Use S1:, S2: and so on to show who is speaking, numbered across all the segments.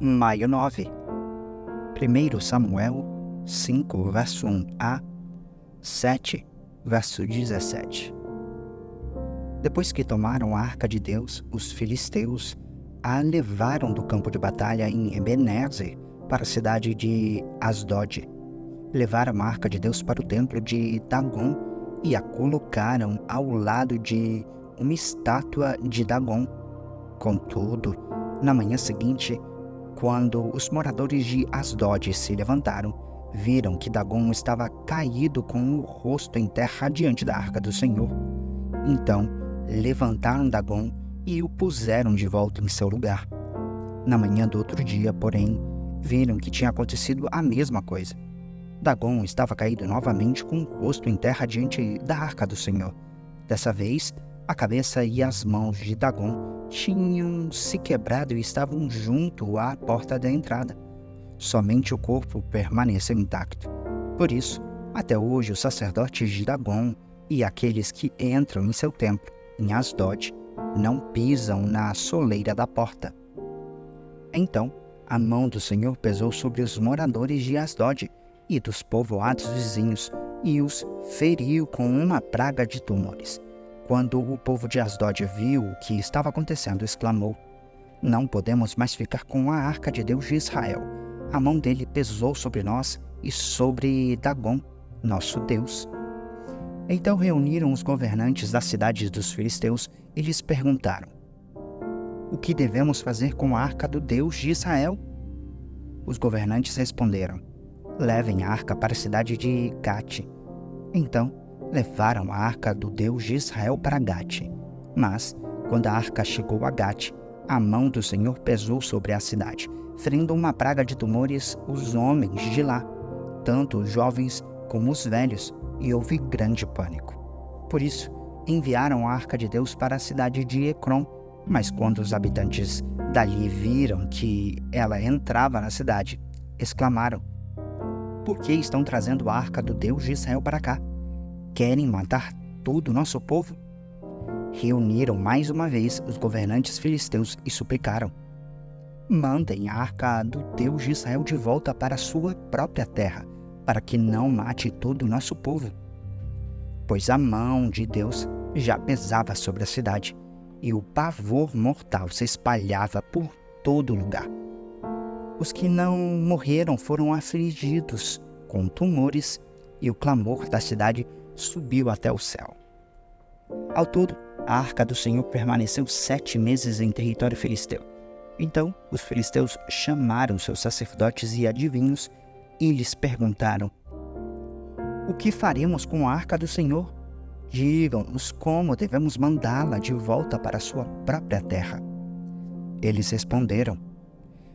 S1: Maio 9. 1 Samuel 5, verso 1 a 7, verso 17. Depois que tomaram a arca de Deus, os filisteus a levaram do campo de batalha em Ebenezer para a cidade de Asdod. Levaram a arca de Deus para o templo de Dagon e a colocaram ao lado de uma estátua de Dagon. Contudo, na manhã seguinte, quando os moradores de Asdod se levantaram, viram que Dagon estava caído com o rosto em terra diante da arca do Senhor. Então, levantaram Dagon e o puseram de volta em seu lugar. Na manhã do outro dia, porém, viram que tinha acontecido a mesma coisa. Dagon estava caído novamente com o rosto em terra diante da arca do Senhor. Dessa vez, a cabeça e as mãos de Dagon tinham se quebrado e estavam junto à porta da entrada. Somente o corpo permaneceu intacto. Por isso, até hoje os sacerdotes de Dagon e aqueles que entram em seu templo, em Asdod, não pisam na soleira da porta. Então, a mão do Senhor pesou sobre os moradores de Asdod e dos povoados vizinhos e os feriu com uma praga de tumores. Quando o povo de Asdod viu o que estava acontecendo, exclamou: "Não podemos mais ficar com a arca de Deus de Israel. A mão dele pesou sobre nós e sobre Dagon, nosso Deus." Então reuniram os governantes das cidades dos filisteus e lhes perguntaram: "O que devemos fazer com a arca do Deus de Israel?" Os governantes responderam: "Levem a arca para a cidade de Gate." Então levaram a arca do Deus de Israel para Gate. Mas, quando a arca chegou a Gate, a mão do Senhor pesou sobre a cidade, ferindo uma praga de tumores os homens de lá, tanto os jovens como os velhos, e houve grande pânico. Por isso, enviaram a arca de Deus para a cidade de Ecrom, mas quando os habitantes dali viram que ela entrava na cidade, exclamaram: "Por que estão trazendo a arca do Deus de Israel para cá? Querem matar todo o nosso povo?" Reuniram mais uma vez os governantes filisteus e suplicaram: "Mandem a arca do Deus de Israel de volta para a sua própria terra, para que não mate todo o nosso povo." Pois a mão de Deus já pesava sobre a cidade, e o pavor mortal se espalhava por todo lugar. Os que não morreram foram afligidos com tumores, e o clamor da cidade subiu até o céu. Ao todo, a arca do Senhor permaneceu 7 meses em território filisteu. Então, os filisteus chamaram seus sacerdotes e adivinhos e lhes perguntaram: "O que faremos com a arca do Senhor? Digam-nos como devemos mandá-la de volta para a sua própria terra." Eles responderam: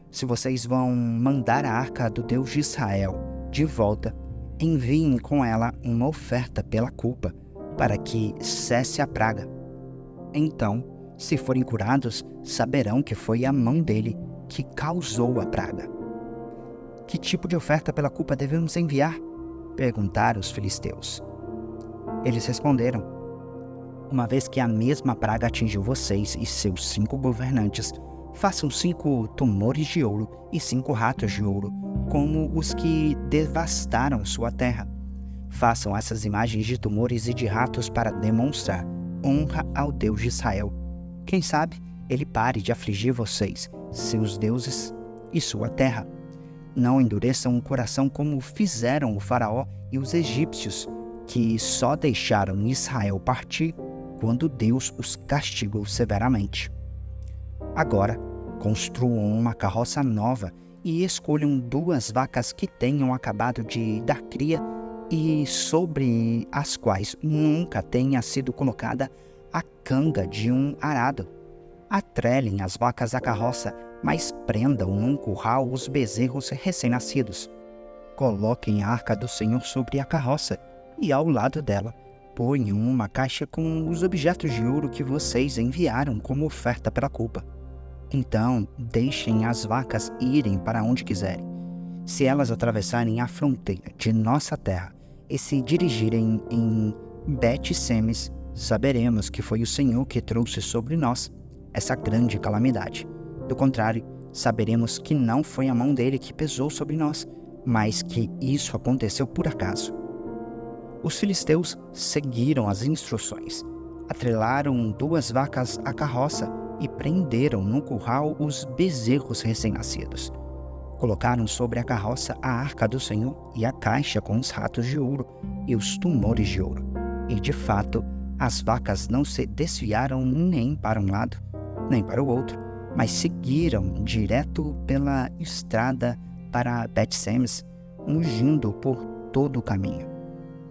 S1: "Se vocês vão mandar a arca do Deus de Israel de volta, enviem com ela uma oferta pela culpa, para que cesse a praga. Então, se forem curados, saberão que foi a mão dele que causou a praga." "Que tipo de oferta pela culpa devemos enviar?" perguntaram os filisteus. Eles responderam: "Uma vez que a mesma praga atingiu vocês e seus 5 governantes, façam 5 tumores de ouro e 5 ratos de ouro, como os que devastaram sua terra. Façam essas imagens de tumores e de ratos para demonstrar honra ao Deus de Israel. Quem sabe ele pare de afligir vocês, seus deuses e sua terra. Não endureçam o coração como fizeram o faraó e os egípcios, que só deixaram Israel partir quando Deus os castigou severamente. Agora, construam uma carroça nova e escolham 2 vacas que tenham acabado de dar cria e sobre as quais nunca tenha sido colocada a canga de um arado. Atrelem as vacas à carroça, mas prendam num curral os bezerros recém-nascidos. Coloquem a arca do Senhor sobre a carroça e ao lado dela ponham uma caixa com os objetos de ouro que vocês enviaram como oferta pela culpa. Então deixem as vacas irem para onde quiserem. Se elas atravessarem a fronteira de nossa terra e se dirigirem em Bet-Semes, saberemos que foi o Senhor que trouxe sobre nós essa grande calamidade. Do contrário, saberemos que não foi a mão dele que pesou sobre nós, mas que isso aconteceu por acaso. Os filisteus seguiram as instruções, atrelaram 2 vacas à carroça e prenderam no curral os bezerros recém-nascidos. Colocaram sobre a carroça a arca do Senhor e a caixa com os ratos de ouro e os tumores de ouro. E de fato, as vacas não se desviaram nem para um lado, nem para o outro, mas seguiram direto pela estrada para Bet-Semes, mugindo por todo o caminho.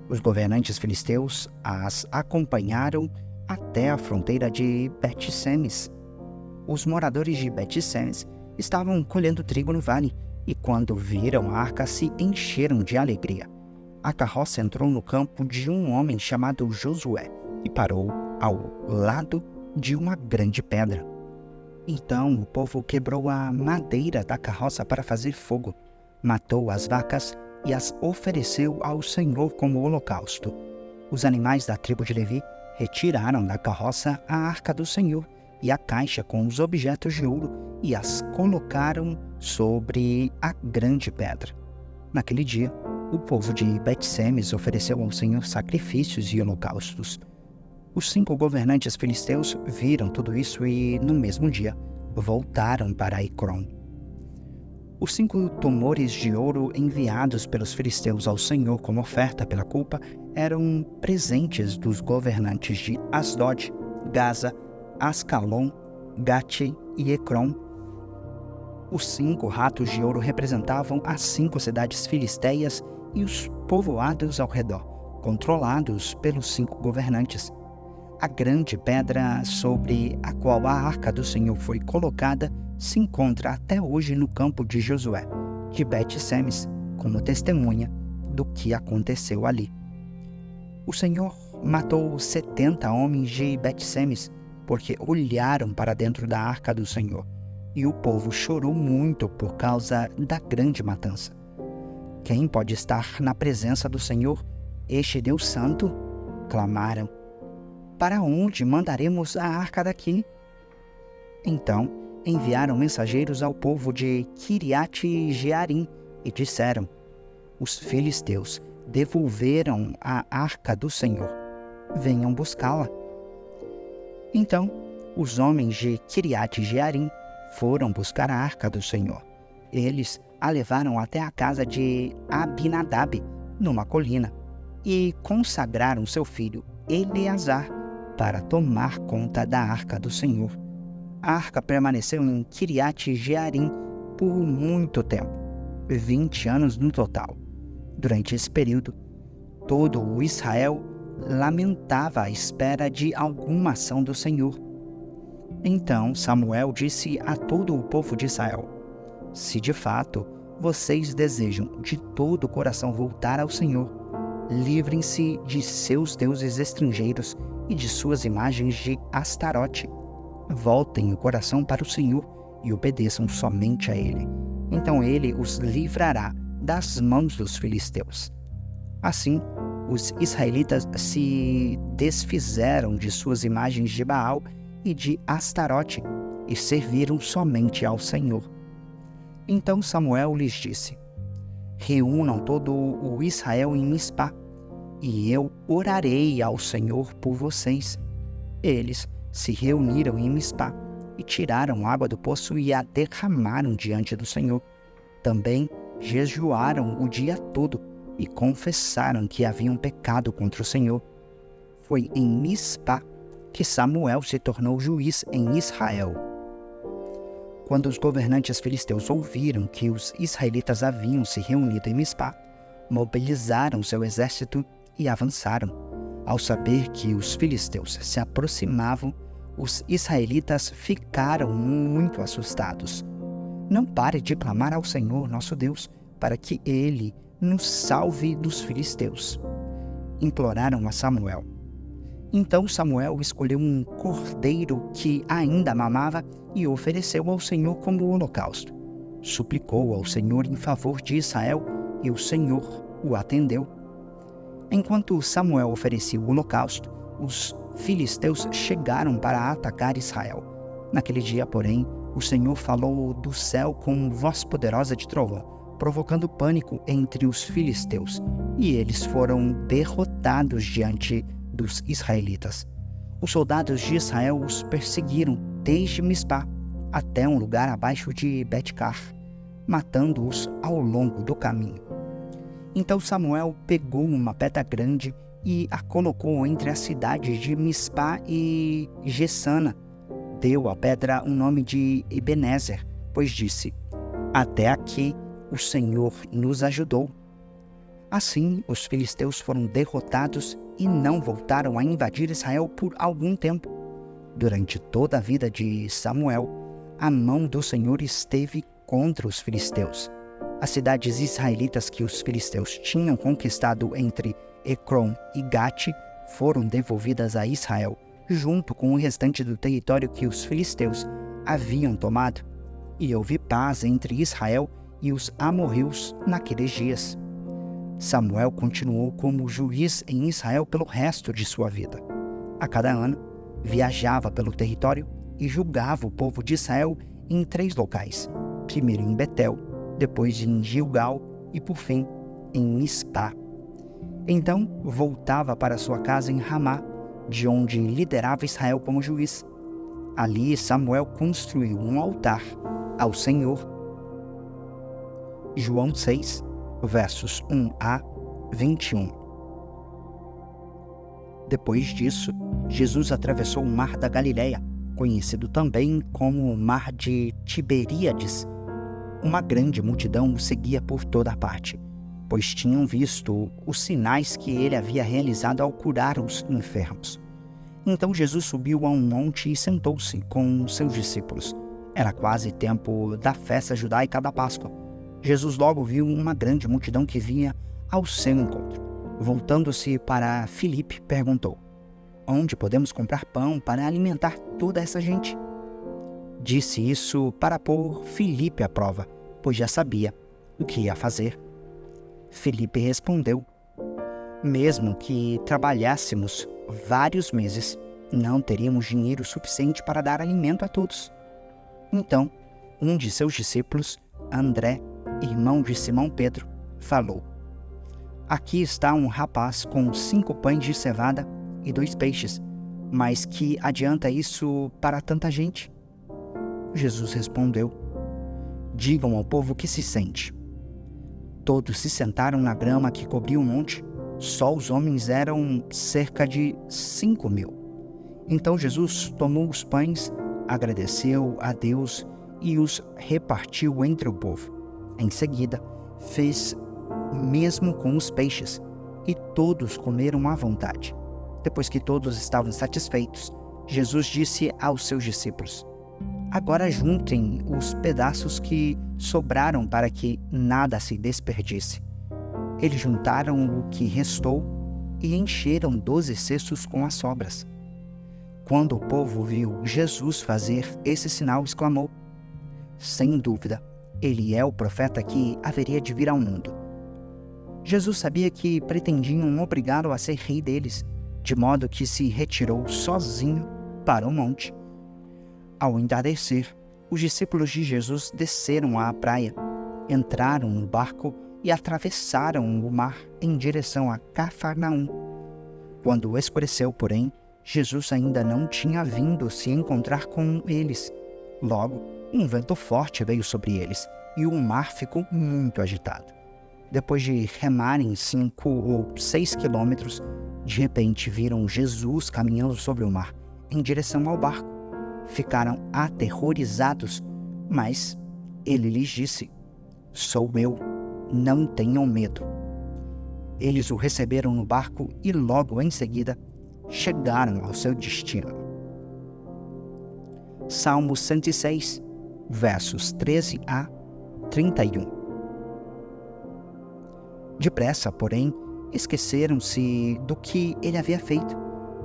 S1: Os governantes filisteus as acompanharam até a fronteira de Bet-Semes. Os moradores de Bet-Semes estavam colhendo trigo no vale, e quando viram a arca se encheram de alegria. A carroça entrou no campo de um homem chamado Josué e parou ao lado de uma grande pedra. Então o povo quebrou a madeira da carroça para fazer fogo, matou as vacas e as ofereceu ao Senhor como holocausto. Os animais da tribo de Levi retiraram da carroça a arca do Senhor e a caixa com os objetos de ouro e as colocaram sobre a grande pedra. Naquele dia, o povo de Bet-Semes ofereceu ao Senhor sacrifícios e holocaustos. Os 5 governantes filisteus viram tudo isso e, no mesmo dia, voltaram para Ecrom. Os 5 tumores de ouro enviados pelos filisteus ao Senhor como oferta pela culpa eram presentes dos governantes de Asdod, Gaza, Ascalon, Gate e Ecrom. Os 5 ratos de ouro representavam as 5 cidades filisteias e os povoados ao redor, controlados pelos 5 governantes. A grande pedra sobre a qual a arca do Senhor foi colocada se encontra até hoje no campo de Josué, de Bet-Semes, como testemunha do que aconteceu ali. O Senhor matou 70 homens de Bet-Semes, porque olharam para dentro da arca do Senhor, e o povo chorou muito por causa da grande matança. Quem pode estar na presença do Senhor, este Deus Santo? Clamaram. Para onde mandaremos a arca daqui? Então enviaram mensageiros ao povo de Quiriate-Jearim e disseram: os filisteus devolveram a arca do Senhor. Venham buscá-la. Então os homens de Quiriate-Jearim foram buscar a arca do Senhor. Eles a levaram até a casa de Abinadab, numa colina, e consagraram seu filho Eleazar para tomar conta da arca do Senhor. A arca permaneceu em Quiriate-Jearim por muito tempo, 20 anos no total. Durante esse período, todo o Israel lamentava à espera de alguma ação do Senhor. Então Samuel disse a todo o povo de Israel: se de fato vocês desejam de todo o coração voltar ao Senhor, livrem-se de seus deuses estrangeiros e de suas imagens de Astarote. Voltem o coração para o Senhor e obedeçam somente a Ele. Então Ele os livrará das mãos dos filisteus. Assim, os israelitas se desfizeram de suas imagens de Baal e de Astarote e serviram somente ao Senhor. Então Samuel lhes disse: reúnam todo o Israel em Mispá, e eu orarei ao Senhor por vocês. Eles se reuniram em Mispá e tiraram água do poço e a derramaram diante do Senhor. Também jejuaram o dia todo e confessaram que haviam pecado contra o Senhor. Foi em Mispá que Samuel se tornou juiz em Israel. Quando os governantes filisteus ouviram que os israelitas haviam se reunido em Mispá, mobilizaram seu exército e avançaram. Ao saber que os filisteus se aproximavam, os israelitas ficaram muito assustados. Não pare de clamar ao Senhor nosso Deus, para que Ele nos salve dos filisteus, imploraram a Samuel. Então Samuel escolheu um cordeiro que ainda mamava e o ofereceu ao Senhor como holocausto. Suplicou ao Senhor em favor de Israel e o Senhor o atendeu. Enquanto Samuel oferecia o holocausto, os filisteus chegaram para atacar Israel. Naquele dia, porém, O Senhor falou do céu com voz poderosa de trovão, provocando pânico entre os filisteus, e eles foram derrotados diante dos israelitas. Os soldados de Israel os perseguiram desde Mispá até um lugar abaixo de Bet-car, matando-os ao longo do caminho. Então Samuel pegou uma pedra grande e a colocou entre as cidades de Mispá e Gessana. Deu à pedra o nome de Ebenezer, pois disse: até aqui o Senhor nos ajudou. Assim, os filisteus foram derrotados e não voltaram a invadir Israel por algum tempo. Durante toda a vida de Samuel, a mão do Senhor esteve contra os filisteus. As cidades israelitas que os filisteus tinham conquistado entre Ecrom e Gate foram devolvidas a Israel, junto com o restante do território que os filisteus haviam tomado, e houve paz entre Israel e os amorreus naqueles dias. Samuel continuou como juiz em Israel pelo resto de sua vida. A cada ano, viajava pelo território e julgava o povo de Israel em 3 locais, primeiro em Betel, depois em Gilgal e, por fim, em Mispá. Então, voltava para sua casa em Ramá, de onde liderava Israel como juiz. Ali, Samuel construiu um altar ao Senhor. João 6, versos 1 a 21. Depois disso, Jesus atravessou o mar da Galileia, conhecido também como o Mar de Tiberíades. Uma grande multidão o seguia por toda parte, pois tinham visto os sinais que ele havia realizado ao curar os enfermos. Então Jesus subiu a um monte e sentou-se com seus discípulos. Era quase tempo da festa judaica da Páscoa. Jesus logo viu uma grande multidão que vinha ao seu encontro. Voltando-se para Filipe, perguntou: onde podemos comprar pão para alimentar toda essa gente? Disse isso para pôr Filipe à prova, pois já sabia o que ia fazer. Filipe respondeu: mesmo que trabalhássemos vários meses, não teríamos dinheiro suficiente para dar alimento a todos. Então, um de seus discípulos, André, irmão de Simão Pedro, falou: aqui está um rapaz com 5 pães de cevada e 2 peixes, mas que adianta isso para tanta gente? Jesus respondeu: digam ao povo que se sente. Todos se sentaram na grama que cobria o monte. Só os homens eram cerca de 5.000. Então Jesus tomou os pães, agradeceu a Deus e os repartiu entre o povo. Em seguida, fez mesmo com os peixes, e todos comeram à vontade. Depois que todos estavam satisfeitos, Jesus disse aos seus discípulos: agora juntem os pedaços que sobraram para que nada se desperdice. Eles juntaram o que restou e encheram 12 cestos com as sobras. Quando o povo viu Jesus fazer esse sinal, exclamou: sem dúvida, ele é o profeta que haveria de vir ao mundo. Jesus sabia que pretendiam obrigá-lo a ser rei deles, de modo que se retirou sozinho para o monte. Ao entardecer, os discípulos de Jesus desceram à praia, entraram no barco e atravessaram o mar em direção a Cafarnaum. Quando escureceu, porém, Jesus ainda não tinha vindo se encontrar com eles. Logo, um vento forte veio sobre eles e o mar ficou muito agitado. Depois de remarem 5 ou 6 quilômetros, de repente viram Jesus caminhando sobre o mar em direção ao barco. Ficaram aterrorizados, mas ele lhes disse: sou eu, não tenham medo. Eles o receberam no barco e logo em seguida chegaram ao seu destino. Salmo 106, versos 13 a 31. Depressa, porém, esqueceram-se do que ele havia feito.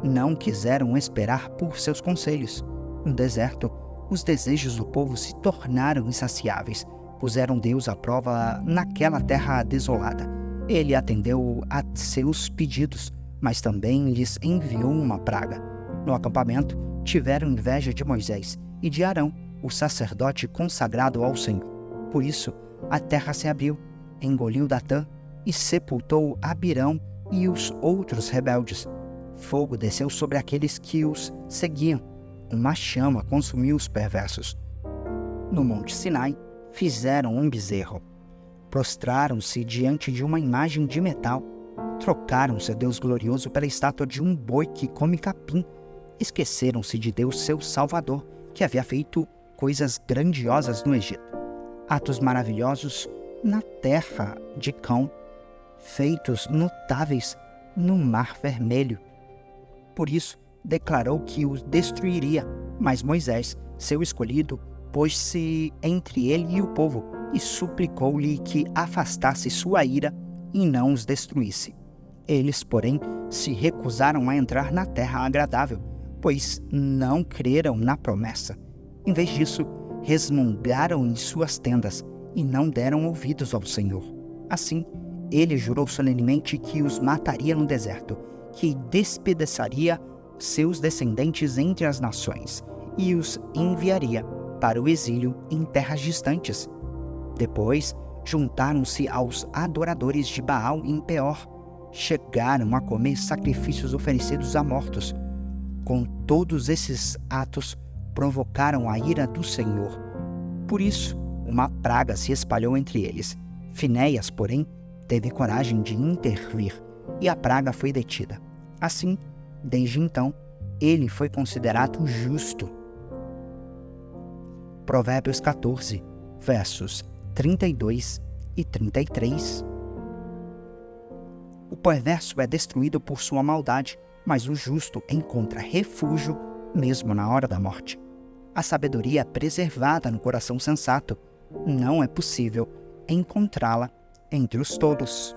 S1: Não quiseram esperar por seus conselhos. No deserto, os desejos do povo se tornaram insaciáveis. Puseram Deus à prova naquela terra desolada. Ele atendeu a seus pedidos, mas também lhes enviou uma praga. No acampamento, tiveram inveja de Moisés e de Arão, o sacerdote consagrado ao Senhor. Por isso, a terra se abriu, engoliu Datã e sepultou Abirão e os outros rebeldes. Fogo desceu sobre aqueles que os seguiam. Uma chama consumiu os perversos. No Monte Sinai, fizeram um bezerro. Prostraram-se diante de uma imagem de metal. Trocaram seu Deus glorioso pela estátua de um boi que come capim. Esqueceram-se de Deus, seu Salvador, que havia feito coisas grandiosas no Egito. Atos maravilhosos na terra de Cão, feitos notáveis no Mar Vermelho. Por isso, declarou que os destruiria, mas Moisés, seu escolhido, pôs-se entre ele e o povo e suplicou-lhe que afastasse sua ira e não os destruísse. Eles, porém, se recusaram a entrar na terra agradável, pois não creram na promessa. Em vez disso, resmungaram em suas tendas e não deram ouvidos ao Senhor. Assim, ele jurou solenemente que os mataria no deserto, que despedaçaria seus descendentes entre as nações e os enviaria para o exílio em terras distantes. Depois, juntaram-se aos adoradores de Baal em Peor. Chegaram a comer sacrifícios oferecidos a mortos. Com todos esses atos, provocaram a ira do Senhor. Por isso, uma praga se espalhou entre eles. Finéias, porém, teve coragem de intervir, e a praga foi detida. Assim, desde então, ele foi considerado justo. Provérbios 14, versos 32 e 33. O perverso é destruído por sua maldade, mas o justo encontra refúgio mesmo na hora da morte. A sabedoria é preservada no coração sensato. Não é possível encontrá-la entre os tolos.